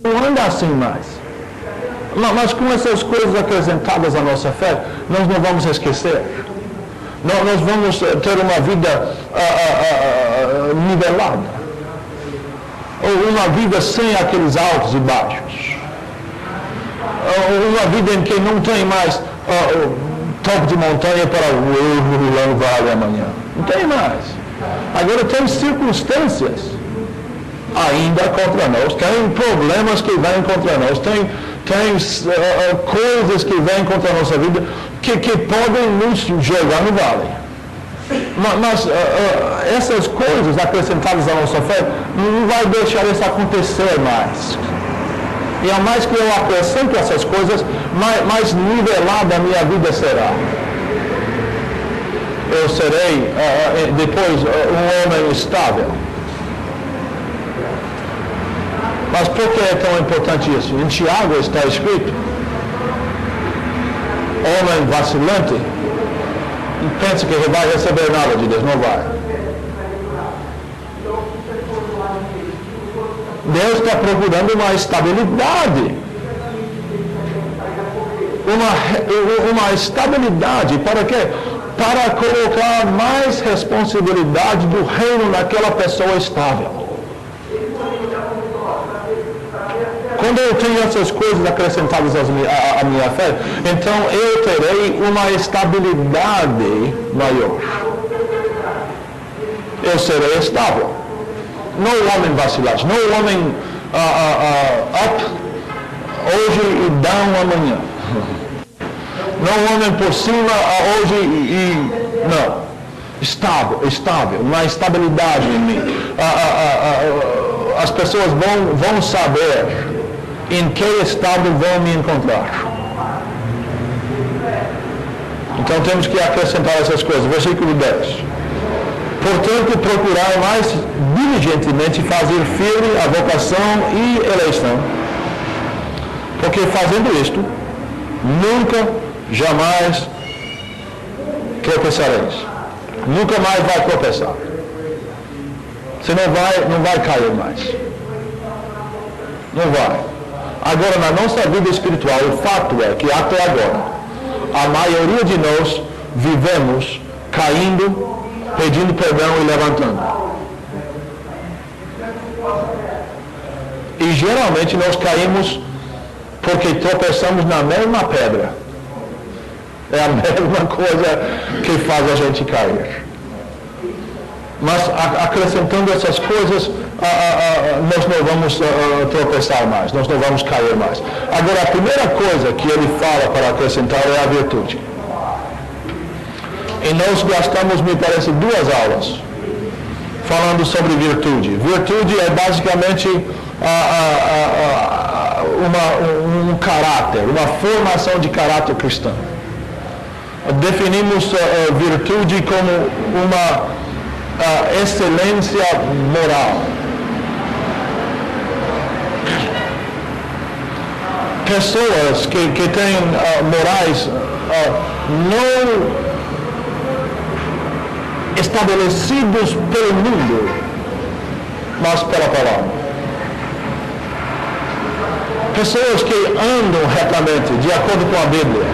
Não anda assim mais. Mas com essas coisas acrescentadas à nossa fé, nós não vamos esquecer. Nós vamos ter uma vida nivelada. Ou uma vida sem aqueles altos e baixos. Uma vida em que não tem mais topo de montanha para o lá no vale amanhã. Não tem mais. Agora tem circunstâncias ainda contra nós, tem problemas que vêm contra nós, tem coisas que vêm contra a nossa vida que podem nos jogar no vale. Mas essas coisas acrescentadas à nossa fé não vai deixar isso acontecer mais. E a mais que eu acrescento essas coisas, mais nivelada a minha vida será. Eu serei depois um homem estável. Mas por que é tão importante isso? Em Tiago está escrito: homem vacilante, pensa que vai receber nada de Deus, não vai. Deus está procurando uma estabilidade. Uma estabilidade para quê? Para colocar mais responsabilidade do reino naquela pessoa estável. Quando eu tenho essas coisas acrescentadas à minha fé, então eu terei uma estabilidade maior. Eu serei estável. Não o homem vacilante, não o homem up hoje e down amanhã. Não o homem por cima hoje não. Estável, uma estabilidade em mim. As pessoas vão saber em que estado vão me encontrar. Então temos que acrescentar essas coisas. Versículo 10. Portanto, procurar mais diligentemente fazer firme a vocação e eleição, porque fazendo isto, nunca, jamais tropeçareis. Nunca mais vai tropeçar. Você não vai cair mais. Não vai. Agora, na nossa vida espiritual, o fato é que até agora, a maioria de nós vivemos caindo, pedindo perdão e levantando. E geralmente nós caímos porque tropeçamos na mesma pedra. É a mesma coisa que faz a gente cair. Mas acrescentando essas coisas, nós não vamos tropeçar mais, nós não vamos cair mais. Agora, a primeira coisa que ele fala para acrescentar é a virtude. E nós gastamos, me parece, 2 aulas falando sobre virtude. Virtude é basicamente um caráter, uma formação de caráter cristão. Definimos virtude como uma excelência moral. Pessoas que têm morais não estabelecidos pelo mundo, mas pela palavra. Pessoas que andam retamente, de acordo com a Bíblia.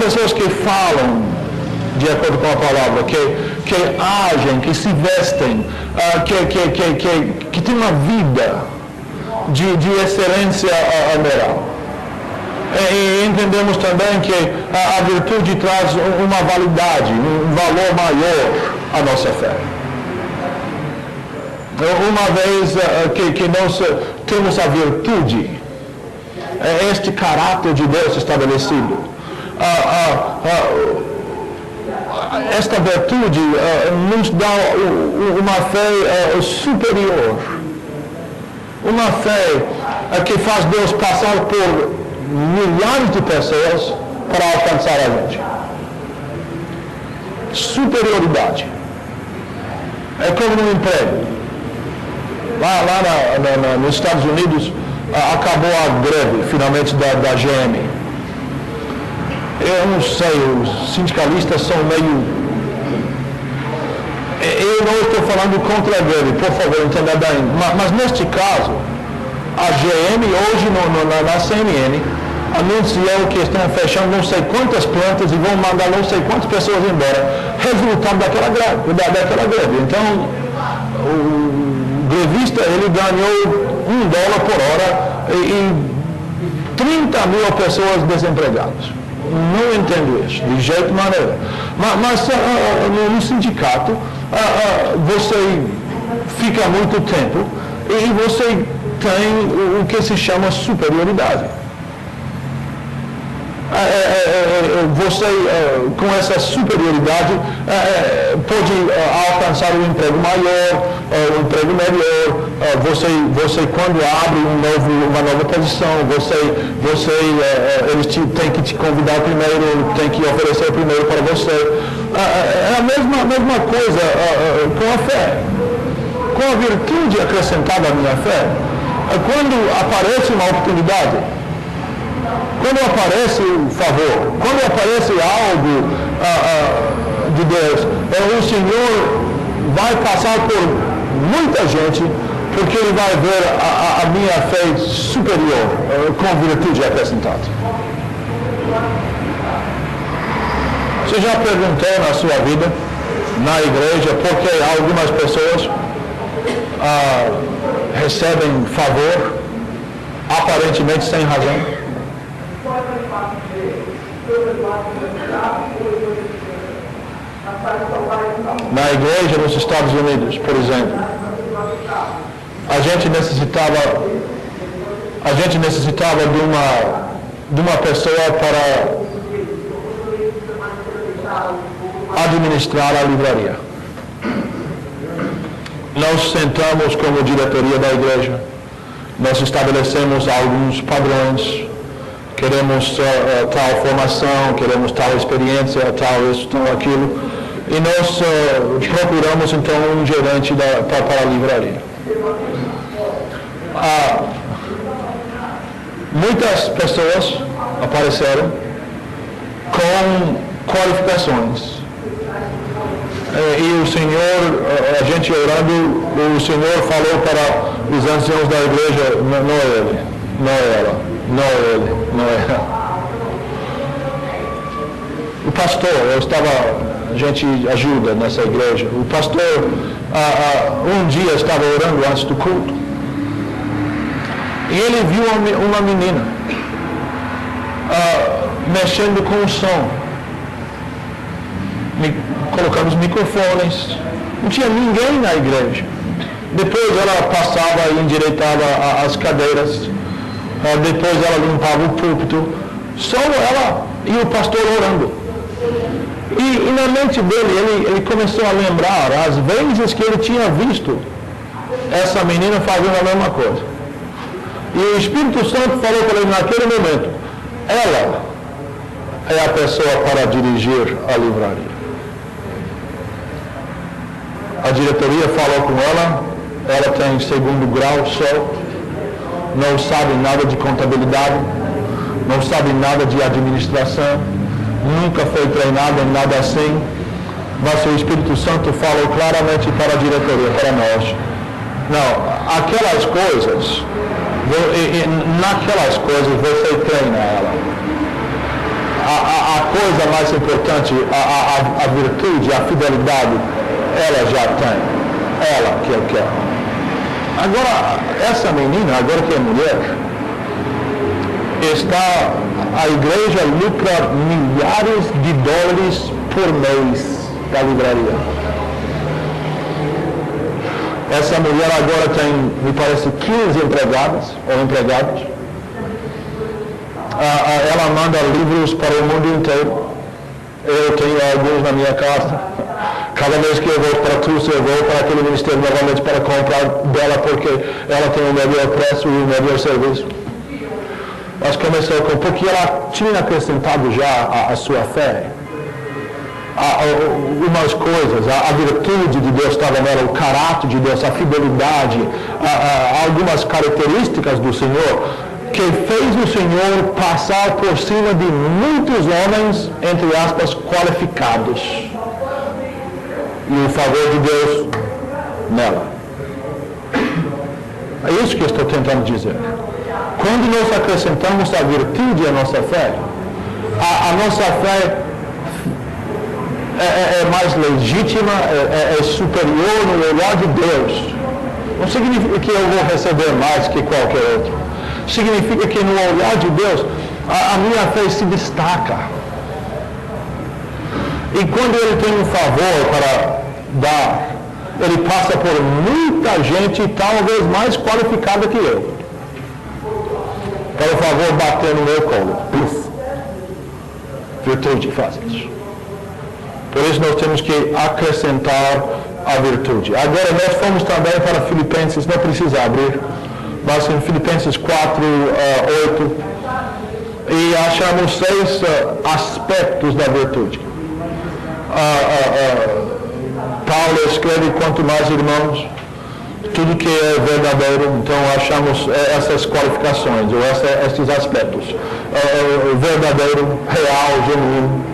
Pessoas que falam de acordo com a palavra, que agem, que se vestem, que têm uma vida de excelência moral. E entendemos também que a virtude traz uma validade, um valor maior à nossa fé. Uma vez que nós temos a virtude, este caráter de Deus estabelecido, esta virtude nos dá uma fé superior, uma fé que faz Deus passar por milhares de pessoas para alcançar a gente. Superioridade. É como no emprego. Lá nos Estados Unidos acabou a greve finalmente da GM. Eu não sei, os sindicalistas são meio... Eu não estou falando contra a greve, por favor, entenda bem. Mas neste caso, a GM hoje na CNN anunciou que estão fechando não sei quantas plantas e vão mandar não sei quantas pessoas embora. Resultado daquela greve. Então, o grevista, ele ganhou $1 por hora e 30 mil pessoas desempregadas. Não entendo isso, de jeito maneira. Mas no sindicato, você fica muito tempo e você tem o que se chama superioridade. Você, com essa superioridade, pode alcançar um emprego maior, um emprego melhor. Você quando abre uma nova posição, eles têm que te convidar primeiro, têm que oferecer primeiro para você. É a mesma coisa com a fé. Com a virtude acrescentada à minha fé, quando aparece uma oportunidade, quando aparece o favor, quando aparece algo de Deus, o Senhor vai passar por muita gente, porque Ele vai ver a minha fé superior, com virtude acrescentada. Você já perguntou na sua vida, na igreja, por que algumas pessoas recebem favor, aparentemente sem razão? Na igreja nos Estados Unidos, por exemplo, a gente necessitava de uma pessoa para administrar a livraria. Nós sentamos como diretoria da igreja, nós estabelecemos alguns padrões, queremos tal formação, queremos tal experiência, tal isso, tal aquilo, e nós procuramos então um gerente para a livraria. Muitas pessoas apareceram com qualificações. E o Senhor, a gente orando, o Senhor falou para os anciãos da igreja, não é ele, não é ela, não é ele, não é ela. O pastor, a gente ajuda nessa igreja, o pastor um dia estava orando antes do culto, e ele viu uma menina mexendo com o som. Colocamos microfones, não tinha ninguém na igreja. Depois ela passava e endireitava as cadeiras, depois ela limpava o púlpito, só ela e o pastor orando. E na mente dele, ele começou a lembrar as vezes que ele tinha visto essa menina fazendo a mesma coisa. E o Espírito Santo falou para ele naquele momento, ela é a pessoa para dirigir a livraria. A diretoria falou com ela tem segundo grau só, não sabe nada de contabilidade, não sabe nada de administração, nunca foi treinada em nada assim, mas o Espírito Santo falou claramente para a diretoria, para nós. Não, aquelas coisas, naquelas coisas você treina ela. A coisa mais importante, a virtude, a fidelidade, ela já tem. Ela que eu quero. Agora, essa menina, agora que é mulher, a igreja lucra milhares de dólares por mês da livraria. Essa mulher agora tem, me parece, 15 empregadas ou empregados. Ela manda livros para o mundo inteiro. Eu tenho alguns na minha casa. Cada vez que eu vou para Tulsa, eu vou para aquele ministério novamente para comprar dela, porque ela tem o melhor preço e o melhor serviço. Mas começou porque ela tinha acrescentado já a sua fé. Umas coisas, a virtude de Deus estava nela, o caráter de Deus, a fidelidade, algumas características do Senhor, que fez o Senhor passar por cima de muitos homens, entre aspas, qualificados. E o favor de Deus nela. É isso que eu estou tentando dizer. quando nós acrescentamos a virtude à nossa fé, a nossa fé é mais legítima, é superior no olhar de Deus. Não significa que eu vou receber mais que qualquer outro. Significa que no olhar de Deus, a minha fé se destaca. E quando Ele tem um favor para dar, Ele passa por muita gente, talvez mais qualificada que eu, para o favor bater no meu colo. Virtude faz isso. Por isso nós temos que acrescentar a virtude. Agora nós fomos também para Filipenses, não precisa abrir, mas em Filipenses 4:8, e achamos 6 aspectos da virtude. Paulo escreve: quanto mais, irmãos, tudo que é verdadeiro. Então achamos essas qualificações, ou esses aspectos: verdadeiro, real, genuíno,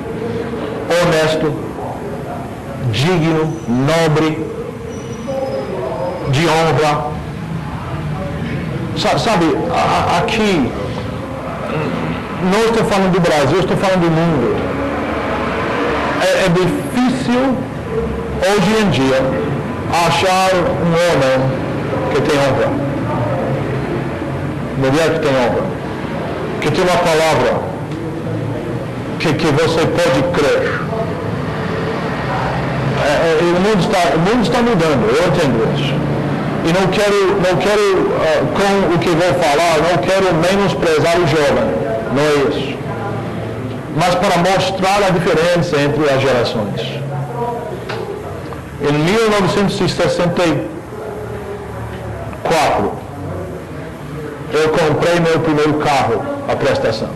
honesto, digno, nobre, de honra. Sabe, aqui, não estou falando do Brasil, estou falando do mundo. É difícil, hoje em dia, achar um homem que tem honra, mulher que tem honra, que tem uma palavra que você pode crer. O mundo está mudando, eu entendo isso. E não quero com o que vou falar, não quero menosprezar o jovem, não é isso. Mas para mostrar a diferença entre as gerações. Em 1964, eu comprei meu primeiro carro à prestação.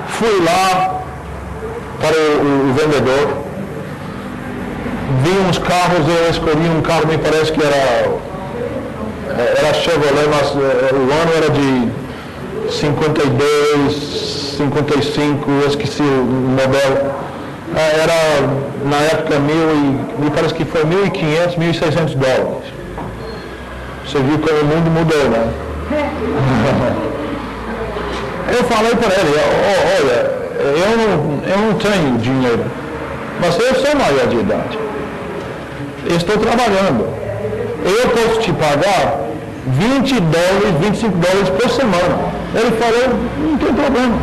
Fui lá para o vendedor, vi uns carros, eu escolhi um carro, me parece que era Chevrolet, mas o ano era de 52, 55, eu esqueci o modelo. Era, na época, me parece que foi $1.500, $1.600. Você viu como o mundo mudou, né? Eu falei para ele: olha, eu não tenho dinheiro, mas eu sou maior de idade. Estou trabalhando. Eu posso te pagar $20, $25 por semana. Ele falou: não tem problema.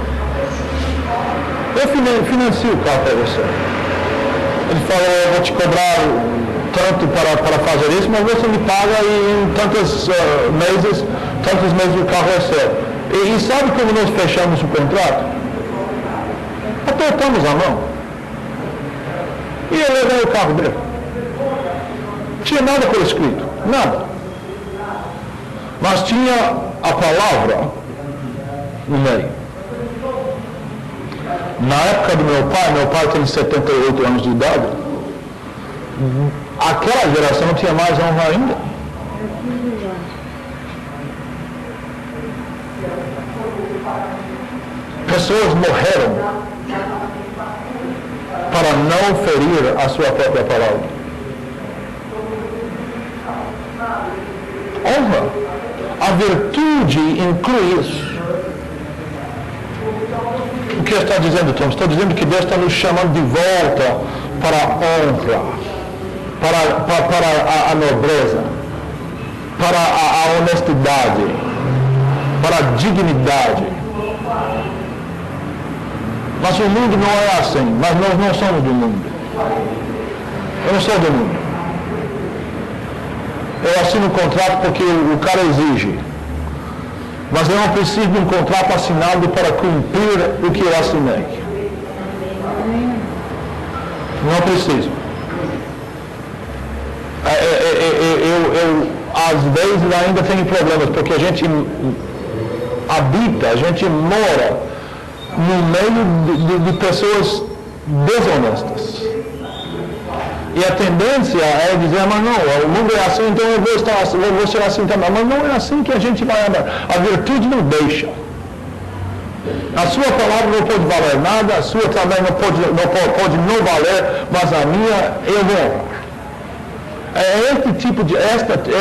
Eu financio o carro para você. Ele falou: eu vou te cobrar tanto para fazer isso, mas você me paga e em tantos meses o carro é seu. E sabe como nós fechamos o contrato? Apertamos a mão. E eu levei o carro dele. Não tinha nada por escrito, nada. Mas tinha a palavra no meio. Na época do meu pai tem 78 anos de idade, aquela geração tinha mais honra ainda. Pessoas morreram para não ferir a sua própria palavra. Honra. A virtude inclui isso. O que está dizendo, Tom? Estou dizendo que Deus está nos chamando de volta para a honra, para a nobreza, para a honestidade, para a dignidade. Mas o mundo não é assim, mas nós não somos do mundo. Eu não sou do mundo. Eu assino um contrato porque o cara exige. Mas eu não preciso de um contrato assinado para cumprir o que eu assinei. Não preciso. Eu às vezes ainda tenho problemas, porque a gente habita, a gente mora no meio de pessoas desonestas. E a tendência é dizer: mas não, o mundo é assim, então eu vou ser assim também. Mas não é assim que a gente vai andar. A virtude não deixa. A sua palavra não pode valer nada, a sua também não pode não valer, mas a minha eu vou honrar. É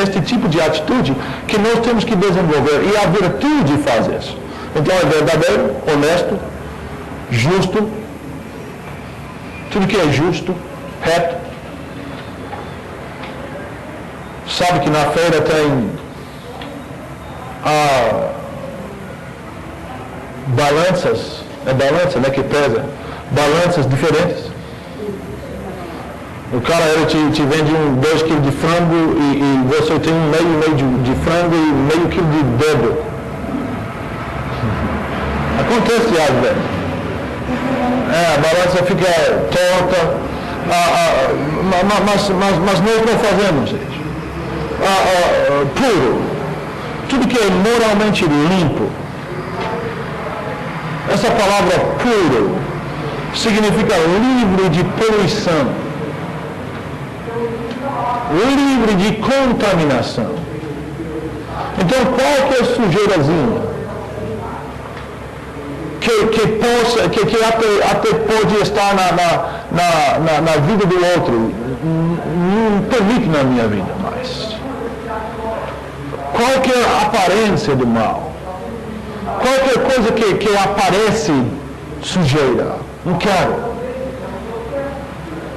este tipo de atitude que nós temos que desenvolver. E a virtude faz isso. Então é verdadeiro, honesto, justo, tudo que é justo, reto. Sabe que na feira tem balanças, é balança, né, que pesa, balanças diferentes. O cara ele te vende 2 kg de frango e você tem meio de frango e meio quilo de dedo. Acontece às vezes. A balança fica torta, mas nós não fazemos isso. Puro. Tudo que é moralmente limpo. Essa palavra puro significa livre de poluição, livre de contaminação. Então qualquer sujeirazinha que até pode estar na vida do outro, não permite na minha vida mais. Qualquer aparência do mal, qualquer coisa que aparece sujeira, não quero.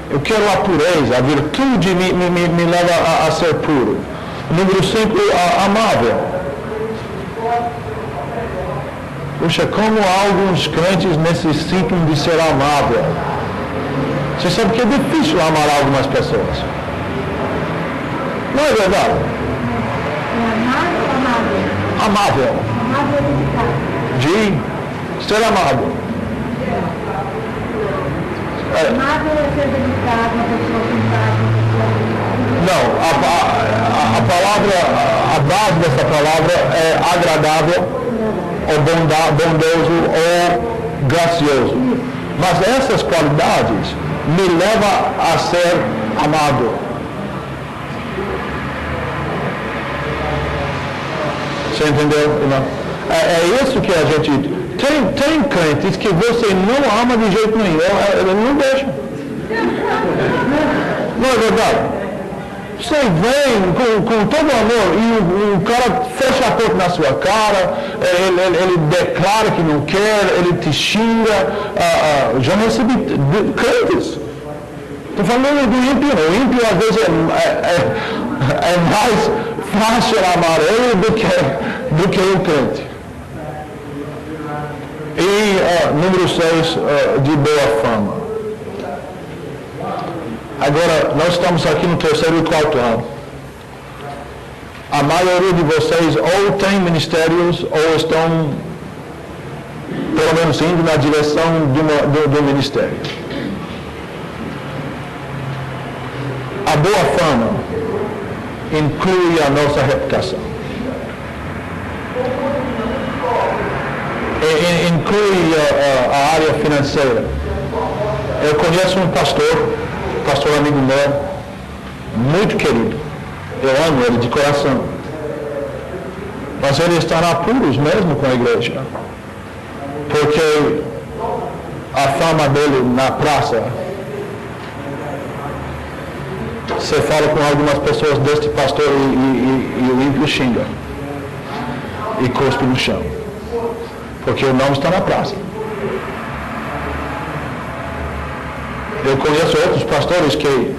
Eu quero a pureza, a virtude me leva a ser puro. Número 5, amável. Puxa, como alguns crentes necessitam de ser amável. Você sabe que é difícil amar algumas pessoas. Não é verdade? Amável. De ser amável. Amável é ser delicado, uma pessoa cuidada, Não, a palavra, a base dessa palavra é agradável, ou bondoso, ou gracioso. Mas essas qualidades me levam a ser amado. Você entendeu? É isso que a gente... Tem crentes que você não ama de jeito nenhum. Ele não deixa. Não é verdade? Você vem com todo amor e o cara fecha a porta na sua cara, ele declara que não quer, ele te xinga. Já recebi crentes. Estou falando do ímpio. O ímpio às vezes é mais fácil amar ele do que o crente. E número 6, de boa fama. Agora, nós estamos aqui no 3º e 4º ano. A maioria de vocês ou tem ministérios ou estão, pelo menos, indo na direção do ministério. A boa fama inclui a nossa reputação. Inclui a área financeira. Eu conheço um pastor amigo meu, muito querido. Eu amo ele de coração. Mas ele está em apuros mesmo com a igreja. Porque a fama dele na praça, você fala com algumas pessoas deste pastor e o ímpio xinga. E cuspe no chão. Porque o nome está na praça. Eu conheço outros pastores que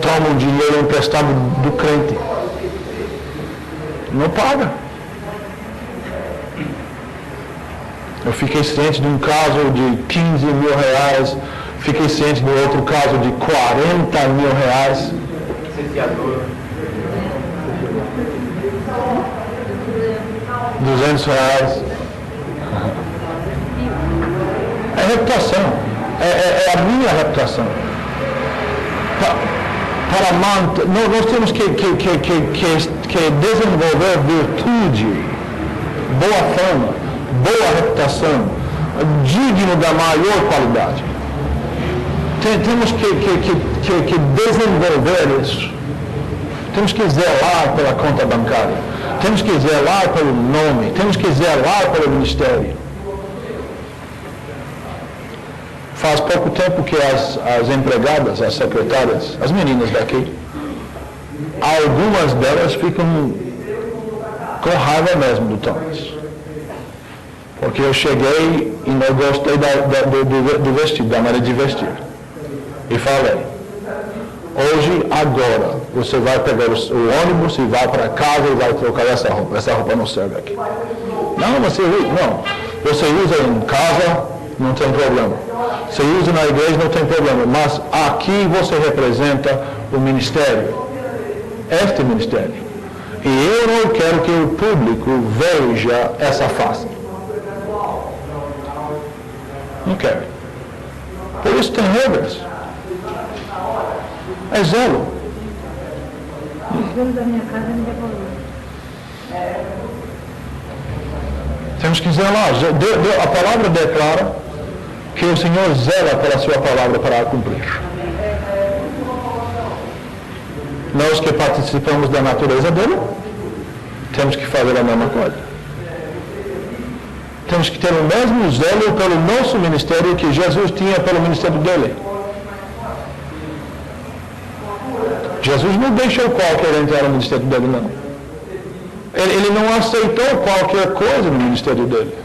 tomam dinheiro emprestado do crente. Não paga. Eu fiquei ciente de um caso de 15 mil reais. Fiquei ciente de outro caso de 40 mil reais. R$200. É reputação. É a minha reputação. Nós temos que desenvolver virtude, boa fama, boa reputação, digno da maior qualidade. Temos que desenvolver isso. Temos que zelar pela conta bancária. Temos que zelar pelo nome. Temos que zelar pelo ministério. Faz pouco tempo que as empregadas, as secretárias, as meninas daqui, algumas delas ficam com raiva mesmo do Thomas. Porque eu cheguei e não gostei do vestido, da maneira de vestir. E falei, hoje, agora, você vai pegar o ônibus e vai para casa e vai trocar essa roupa. Essa roupa não serve aqui. Não, você usa em casa, não tem problema. Você usa na igreja, não tem problema. Mas aqui você representa o ministério. Este ministério. E eu não quero que o público veja essa face. Não quero. Por isso tem regras. É zelo. Os donos da minha casa me devolveram. Temos que zelar. A palavra declara que o Senhor zela pela sua palavra para a cumprir. Nós que participamos da natureza dele, temos que fazer a mesma coisa. Temos que ter o mesmo zelo pelo nosso ministério que Jesus tinha pelo ministério dele. Jesus não deixou qualquer entrar no ministério dele, não. Ele não aceitou qualquer coisa no ministério dele.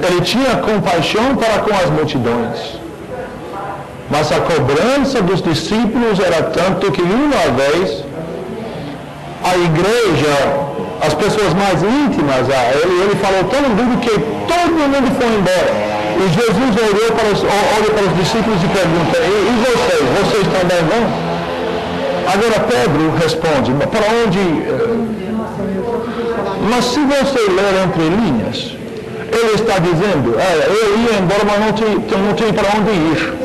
Ele tinha compaixão para com as multidões. Mas a cobrança dos discípulos era tanto que uma vez a igreja, as pessoas mais íntimas a ele falou tão duro que todo mundo foi embora. E Jesus olhou para os discípulos e pergunta, e vocês também vão? Agora Pedro responde, para onde? Mas se você ler entre linhas, ele está dizendo, eu ia embora, mas não tinha para onde ir.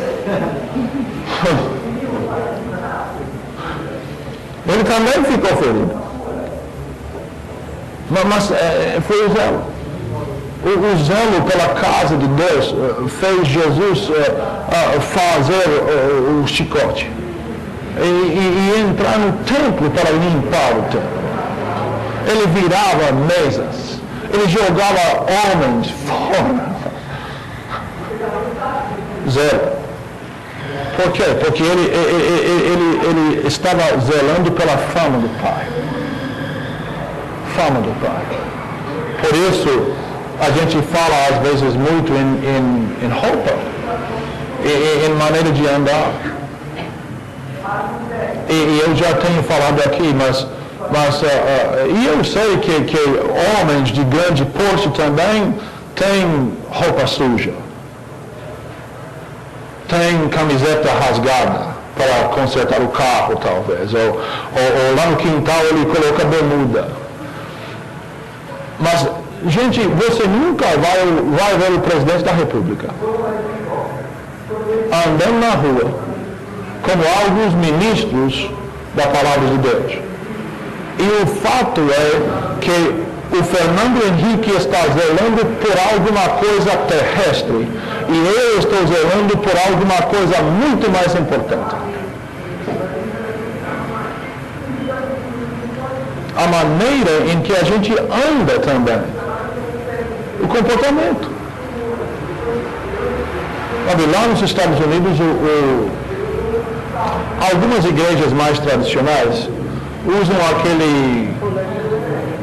Ele também ficou ferido. Mas foi o zelo. O zelo pela casa de Deus fez Jesus fazer o chicote. E entrar no templo para limpar o templo. Ele virava mesas. Ele jogava homens fora. Zelo. Por quê? Porque ele estava zelando pela fama do Pai. Fama do Pai. Por isso, a gente fala às vezes muito em roupa, em maneira de andar. E eu já tenho falado aqui, mas eu sei que homens de grande porte também têm roupa suja. Tem camiseta rasgada para consertar o carro, talvez. Ou lá no quintal ele coloca bermuda. Mas, gente, você nunca vai ver o presidente da República andando na rua como alguns ministros da palavra de Deus. E o fato é que o Fernando Henrique está zelando por alguma coisa terrestre e eu estou zelando por alguma coisa muito mais importante. A maneira em que a gente anda também. O comportamento. Lá nos Estados Unidos, algumas igrejas mais tradicionais usam aquele,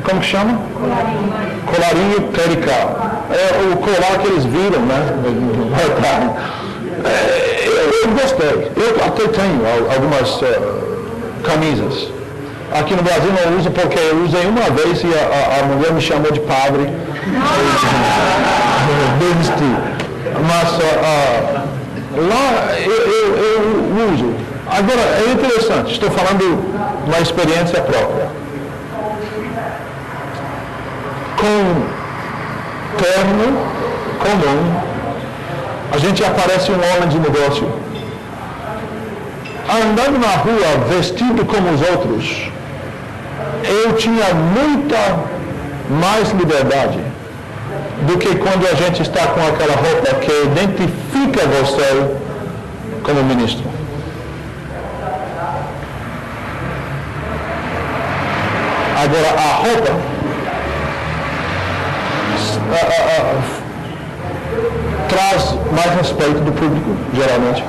como que chama? Colarinho clerical. É o colar que eles viram, né? Eu gostei. Eu até tenho algumas camisas. Aqui no Brasil não uso porque eu usei uma vez e a mulher me chamou de padre. Desisti. Mas lá eu uso. Agora, é interessante, estou falando uma experiência própria. Com terno comum, a gente aparece um homem de negócio. Andando na rua, vestido como os outros, eu tinha muita mais liberdade do que quando a gente está com aquela roupa que identifica você como ministro. Agora, a roupa traz mais respeito do público, geralmente.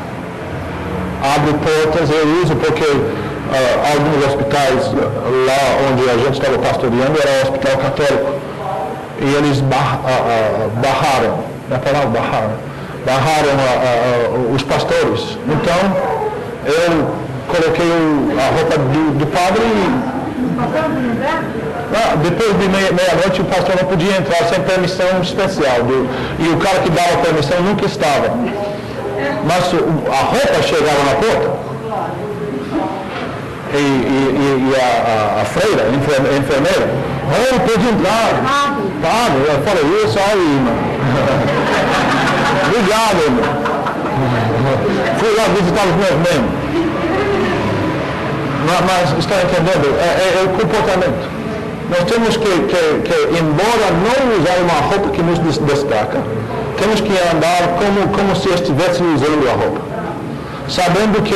Abre portas, eu uso porque alguns hospitais lá onde a gente estava pastoreando era um hospital católico. E eles barraram, é a palavra barraram os pastores. Então, eu coloquei a roupa do padre e depois de meia-noite o pastor não podia entrar sem permissão especial. E o cara que dava a permissão nunca estava. Mas a roupa chegava na porta. E a freira, a enfermeira, pode entrar. Padre, eu falei, isso aí, irmão. Obrigado, irmão. Fui lá visitar os meus membros. Mas está entendendo? É o comportamento. Nós temos que, embora não usar uma roupa que nos destaca, temos que andar como se estivesse usando a roupa. Sabendo que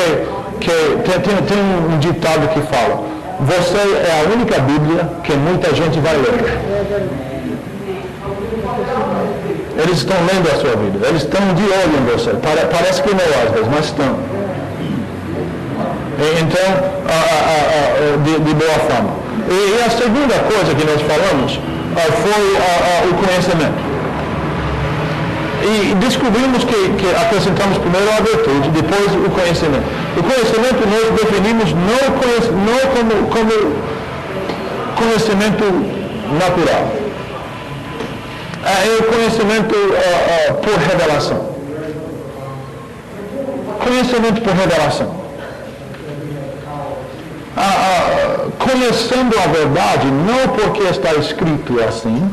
tem um ditado que fala, você é a única Bíblia que muita gente vai ler. Eles estão lendo a sua Bíblia, eles estão de olho em você. Parece que não às vezes, mas estão. Então, de boa fama. E a segunda coisa que nós falamos foi o conhecimento. E descobrimos que acrescentamos primeiro a virtude, depois o conhecimento. O conhecimento nós definimos não como conhecimento natural. É o conhecimento por revelação. Conhecimento por revelação. Conhecendo a verdade, não porque está escrito assim,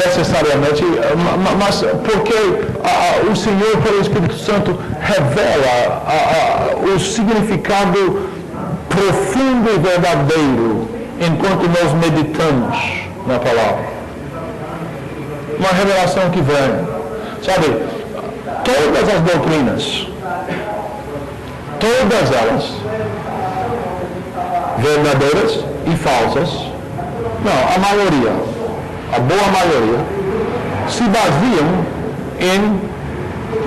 necessariamente, mas porque o Senhor, pelo Espírito Santo, revela o significado profundo e verdadeiro enquanto nós meditamos na palavra. Uma revelação que vem, sabe, todas as doutrinas, todas elas, verdadeiras e falsas, não, a maioria, a boa maioria, se baseiam em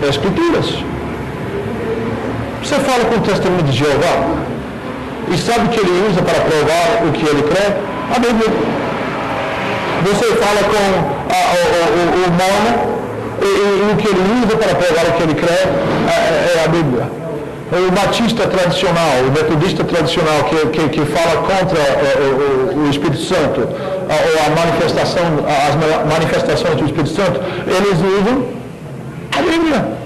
escrituras. Você fala com o testemunho de Jeová e sabe que ele usa para provar o que ele crê? A Bíblia. Você fala com o mormon e o que ele usa para provar o que ele crê é a Bíblia. O batista tradicional, o metodista tradicional que fala contra o Espírito Santo, ou as manifestações do Espírito Santo, eles usam a Bíblia.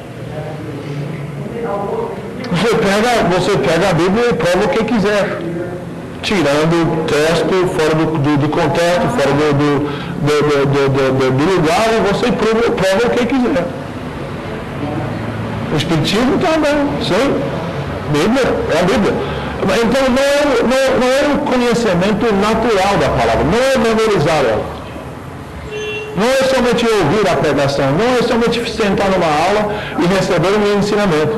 Você pega a Bíblia e prova o que quiser, tirando o texto fora do contexto, fora do lugar, e você prova o que quiser. O Espiritismo também, sim. Bíblia, é a Bíblia. Então não é o conhecimento natural da palavra, não é memorizar ela. Não é somente ouvir a pregação, não é somente sentar numa aula e receber um ensinamento.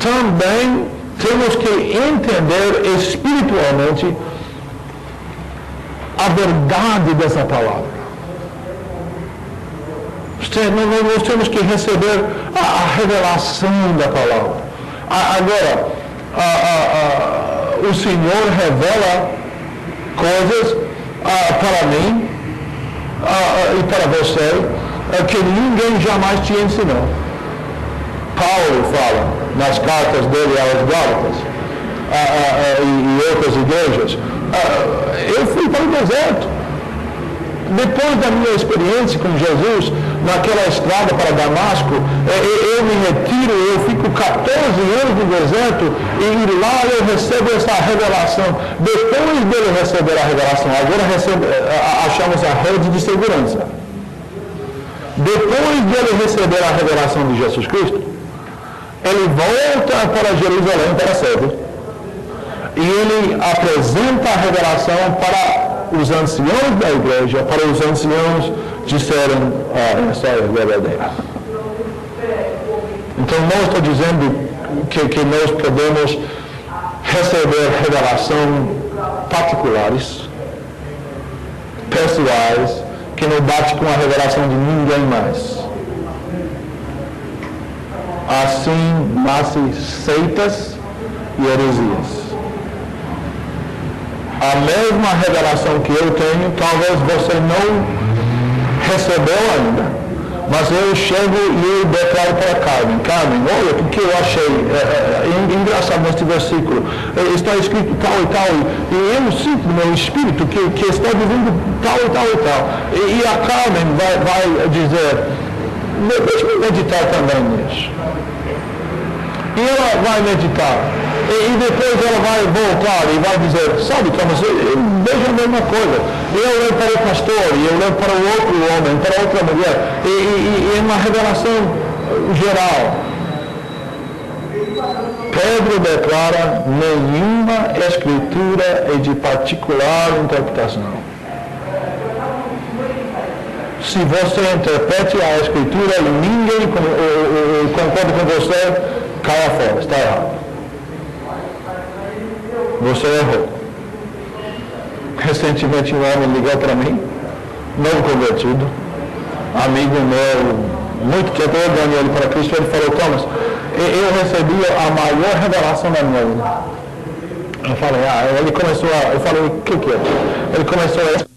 Também temos que entender espiritualmente a verdade dessa palavra. Nós temos que receber a revelação da palavra. Agora, o Senhor revela coisas para mim e para você que ninguém jamais te ensinou. Paulo fala nas cartas dele aos Gálatas e outras igrejas. Eu fui para o deserto. Depois da minha experiência com Jesus, naquela estrada para Damasco, eu me retiro, eu fico 14 anos no deserto e lá eu recebo essa revelação. Depois dele receber a revelação, agora achamos a rede de segurança. Depois dele receber a revelação de Jesus Cristo, ele volta para Jerusalém para cedo. E ele apresenta a revelação para os anciãos da igreja, para os anciãos disserem essa é verdadeira. Então não estou dizendo que nós podemos receber revelação particulares, pessoais, que não bate com a revelação de ninguém mais. Assim nascem seitas e heresias. A mesma revelação que eu tenho, talvez você não recebeu ainda, mas eu chego e eu declaro para Carmen: Carmen, olha o que eu achei engraçado neste versículo, está escrito tal e tal, e eu sinto no meu espírito que está dizendo tal e tal e tal, e a Carmen vai dizer: deixa-me meditar também nisso. E ela vai meditar. E depois ela vai voltar e vai dizer: sabe, Thomas, veja a mesma coisa. Eu leio para o pastor, e eu leio para o outro homem, para outra mulher. E é uma revelação geral. Pedro declara: nenhuma escritura é de particular interpretação. Se você interprete a escritura e ninguém concorda com você, caia fora, está errado. Você errou. Recentemente um homem ligou para mim, novo convertido, amigo meu, muito tempo, eu ganhei ele para Cristo. Ele falou: Thomas, eu recebi a maior revelação da minha vida. Eu falei: ele começou a... Eu falei: o que é? Ele começou a